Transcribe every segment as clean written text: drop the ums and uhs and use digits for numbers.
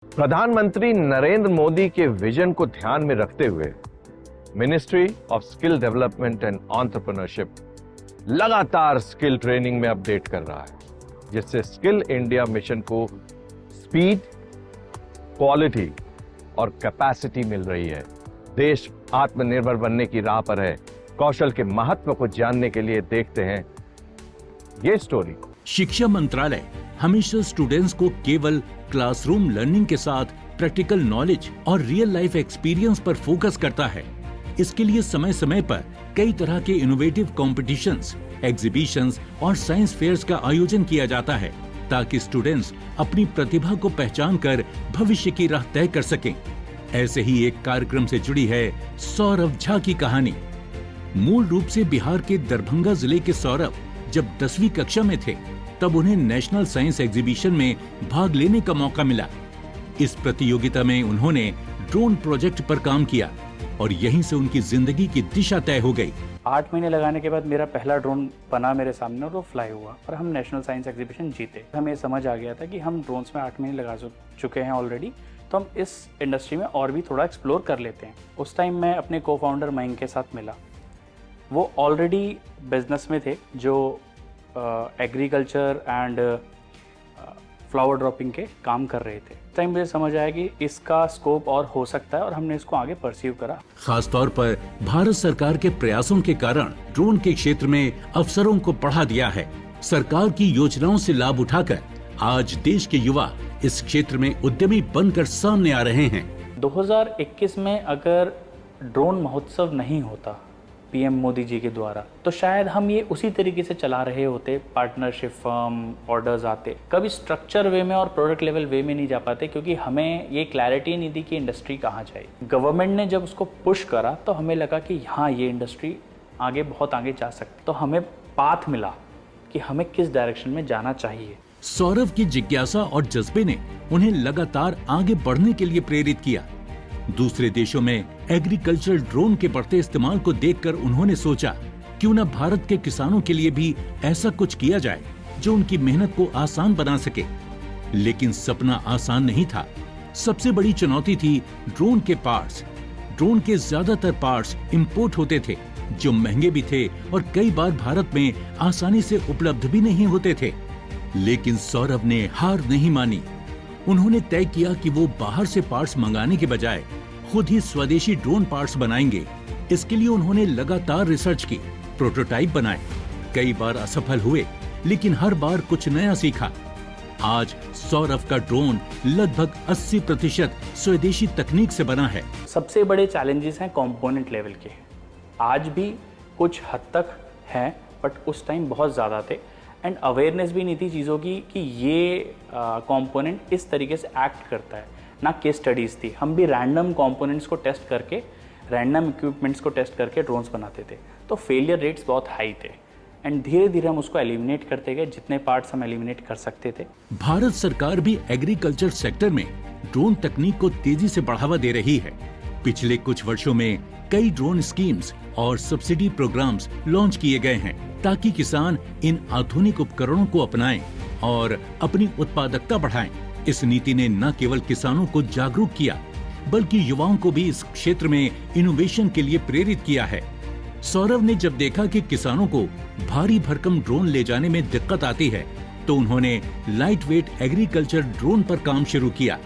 प्रधानमंत्री नरेंद्र मोदी के विजन को ध्यान में रखते हुए ministry of skill development and entrepreneurship लगातार स्किल ट्रेनिंग में अपडेट कर रहा है, जिससे स्किल इंडिया मिशन को स्पीड, क्वालिटी और कैपेसिटी मिल रही है। देश आत्मनिर्भर बनने की राह पर है। कौशल के महत्व को जानने के लिए देखते हैं ये स्टोरी। शिक्षा मंत्रालय हमेशा स्टूडेंट्स को केवल क्लासरूम लर्निंग के साथ प्रैक्टिकल नॉलेज और रियल लाइफ एक्सपीरियंस पर फोकस करता है। इसके लिए समय समय पर कई तरह के इनोवेटिव कॉम्पिटिशन्स, एग्जीबिशंस और साइंस फेयर्स का आयोजन किया जाता है, ताकि स्टूडेंट्स अपनी प्रतिभा को पहचान कर भविष्य की राह तय कर सकें। ऐसे ही एक कार्यक्रम से जुड़ी है सौरभ झा की कहानी। मूल रूप से बिहार के दरभंगा जिले के सौरभ जब 10वीं कक्षा में थे, तब उन्हें नेशनल साइंस एग्जीबिशन में भाग लेने का मौका मिला। इस प्रतियोगिता में उन्होंने ड्रोन प्रोजेक्ट पर काम किया और यहीं से उनकी जिंदगी की दिशा तय हो गई। 8 महीने लगाने के बाद मेरा पहला ड्रोन बना मेरे सामने और वो फ्लाई हुआ और हम नेशनल साइंस एग्जीबिशन जीते। हमें समझ आ गया था कि हम ड्रोन्स में 8 महीने लगा चुके हैं ऑलरेडी, तो हम इस इंडस्ट्री में और भी थोड़ा एक्सप्लोर कर लेते हैं। उस टाइम मैं अपने को फाउंडर मयंक के साथ मिला। वो ऑलरेडी बिजनेस में थे, जो एग्रीकल्चर एंड फ्लावर ड्रॉपिंग के काम कर रहे थे। उस टाइम मुझे समझ आया कि इसका स्कोप और हो सकता है और हमने इसको आगे परस्यू करा। खास तौर पर भारत सरकार के प्रयासों के कारण ड्रोन के क्षेत्र में अवसरों को बढ़ा दिया है। सरकार की योजनाओं से लाभ उठाकर आज देश के युवा इस क्षेत्र में उद्यमी बनकर सामने आ रहे हैं। 2021 में अगर ड्रोन महोत्सव नहीं होता पीएम मोदी जी के द्वारा, तो शायद हम ये उसी तरीके से चला रहे होते। पार्टनरशिप फर्म, ऑर्डर्स आते, कभी स्ट्रक्चर वे में और प्रोडक्ट लेवल वे में नहीं जा पाते, क्योंकि हमें ये क्लैरिटी नहीं थी कि इंडस्ट्री कहाँ जाए। गवर्नमेंट ने जब उसको पुश करा तो हमें लगा कि हाँ, ये इंडस्ट्री आगे बहुत आगे जा सकती। तो हमें पाथ मिला कि हमें किस डायरेक्शन में जाना चाहिए। सौरभ की जिज्ञासा और जज्बे ने उन्हें लगातार आगे बढ़ने के लिए प्रेरित किया। दूसरे देशों में एग्रीकल्चर ड्रोन के बढ़ते इस्तेमाल को देखकर उन्होंने सोचा, क्यों न भारत के किसानों के लिए भी ऐसा कुछ किया जाए जो उनकी मेहनत को आसान बना सके। लेकिन सपना आसान नहीं था। सबसे बड़ी चुनौती थी ड्रोन के पार्ट्स। ड्रोन के ज्यादातर पार्ट्स इंपोर्ट होते थे, जो महंगे भी थे और कई बार भारत में आसानी से उपलब्ध भी नहीं होते थे। लेकिन सौरभ ने हार नहीं मानी। उन्होंने तय किया कि वो बाहर से पार्ट्स मंगाने के बजाय खुद ही स्वदेशी ड्रोन पार्ट्स बनाएंगे। इसके लिए उन्होंने लगातार रिसर्च की, प्रोटोटाइप बनाए। कई बार असफल हुए, लेकिन हर बार कुछ नया सीखा। आज सौरभ का ड्रोन लगभग 80% स्वदेशी तकनीक से बना है। सबसे बड़े चैलेंजेस हैं कंपोनेंट लेवल के। आज भी कुछ हद तक हैं, बट उस टाइम बहुत ज़्यादा थे एंड अवेयरनेस भी नहीं थी चीज़ों की कि ये कंपोनेंट इस तरीके से एक्ट करता है। ना केस स्टडीज़ थी। हम भी रैंडम कंपोनेंट्स को टेस्ट करके, रैंडम इक्विपमेंट्स को टेस्ट करके ड्रोन्स बनाते थे, तो फेलियर रेट्स बहुत हाई थे एंड धीरे धीरे हम उसको एलिमिनेट करते गए, जितने पार्ट्स हम एलिमिनेट कर सकते थे। भारत सरकार भी एग्रीकल्चर सेक्टर में ड्रोन तकनीक को तेजी से बढ़ावा दे रही है। पिछले कुछ वर्षों में कई ड्रोन स्कीम्स और सब्सिडी प्रोग्राम्स लॉन्च किए गए हैं, ताकि किसान इन आधुनिक उपकरणों को अपनाएं और अपनी उत्पादकता बढ़ाएं। इस नीति ने न केवल किसानों को जागरूक किया, बल्कि युवाओं को भी इस क्षेत्र में इनोवेशन के लिए प्रेरित किया है। सौरभ ने जब देखा कि किसानों को भारी भरकम ड्रोन ले जाने में दिक्कत आती है, तो उन्होंने लाइट वेट एग्रीकल्चर ड्रोन पर काम शुरू किया।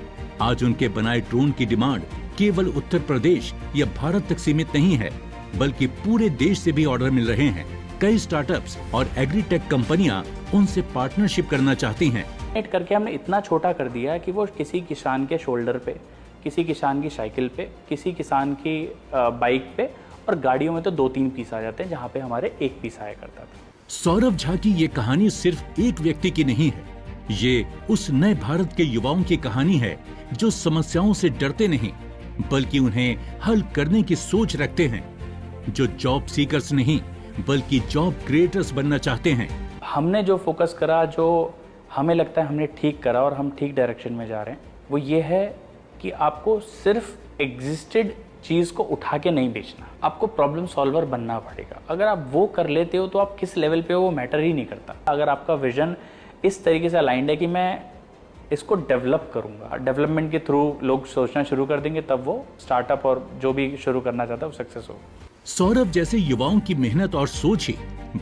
आज उनके बनाए ड्रोन की डिमांड केवल उत्तर प्रदेश या भारत तक सीमित नहीं है, बल्कि पूरे देश से भी ऑर्डर मिल रहे हैं। कई स्टार्टअप्स और एग्रीटेक कंपनियां उनसे पार्टनरशिप करना चाहती हैं। करके हमने इतना छोटा कर दिया कि वो किसी किसान के शोल्डर पे, किसी किसान की साइकिल पे, किसी किसान की बाइक पे, और गाड़ियों में तो 2-3 पीस आ जाते हैं, जहाँ पे हमारे 1 पीस आया करता था। सौरभ झा की ये कहानी सिर्फ एक व्यक्ति की नहीं है। ये उस नए भारत के युवाओं की कहानी है, जो समस्याओं से डरते नहीं, बल्कि उन्हें हल करने की सोच रखते हैं, जो जॉब सीकर्स नहीं बल्कि जॉब क्रिएटर्स बनना चाहते हैं। हमने जो फोकस करा, जो हमें लगता है हमने ठीक करा और हम ठीक डायरेक्शन में जा रहे हैं, वो ये है कि आपको सिर्फ एग्जिस्टेड चीज़ को उठा के नहीं बेचना, आपको प्रॉब्लम सॉल्वर बनना पड़ेगा। अगर आप वो कर लेते हो तो आप किस लेवल पे हो वो मैटर ही नहीं करता। अगर आपका विजन इस तरीके से अलाइंड है कि मैं इसको डेवलप करूंगा। डेवलपमेंट के थ्रू लोग सोचना शुरू कर देंगे, तब वो स्टार्टअप और जो भी शुरू करना चाहता है वो सक्सेस होगा। सौरभ जैसे युवाओं की मेहनत और सोच ही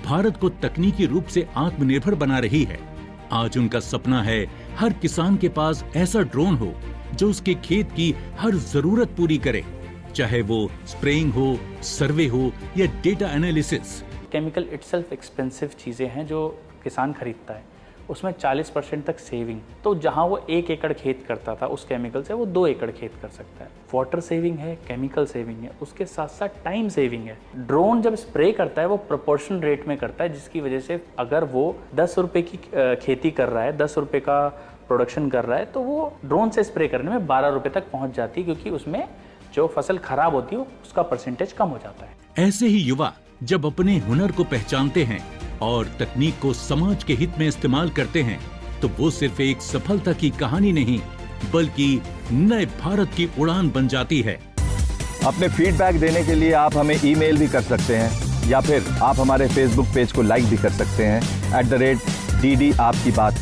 भारत को तकनीकी रूप से आत्मनिर्भर बना रही है। आज उनका सपना है हर किसान के पास ऐसा ड्रोन हो जो उसके खेत की हर जरूरत पूरी करे, चाहे वो स्प्रेइंग हो, सर्वे हो या data analysis. Chemical itself expensive चीज़ें हैं जो किसान खरीदता है, उसमें 40% तक सेविंग। तो जहां वो 1 एकड़ खेत करता था उस केमिकल से, वो 2 एकड़ खेत कर सकता है। वाटर सेविंग है, केमिकल सेविंग है, उसके साथ साथ टाइम सेविंग है। ड्रोन जब स्प्रे करता है वो प्रोपोर्शन रेट में करता है, जिसकी वजह से अगर वो 10 रुपये की खेती कर रहा है, 10 रुपये का प्रोडक्शन कर रहा है, तो वो ड्रोन से स्प्रे करने में 12 रुपये तक पहुँच जाती है, क्योंकि उसमें जो फसल खराब होती है उसका परसेंटेज कम हो जाता है। ऐसे ही युवा जब अपने हुनर को पहचानते हैं और तकनीक को समाज के हित में इस्तेमाल करते हैं, तो वो सिर्फ एक सफलता की कहानी नहीं बल्कि नए भारत की उड़ान बन जाती है। अपने फीडबैक देने के लिए आप हमें ईमेल भी कर सकते हैं या फिर आप हमारे फेसबुक पेज को लाइक भी कर सकते हैं @DD आपकी बात पर।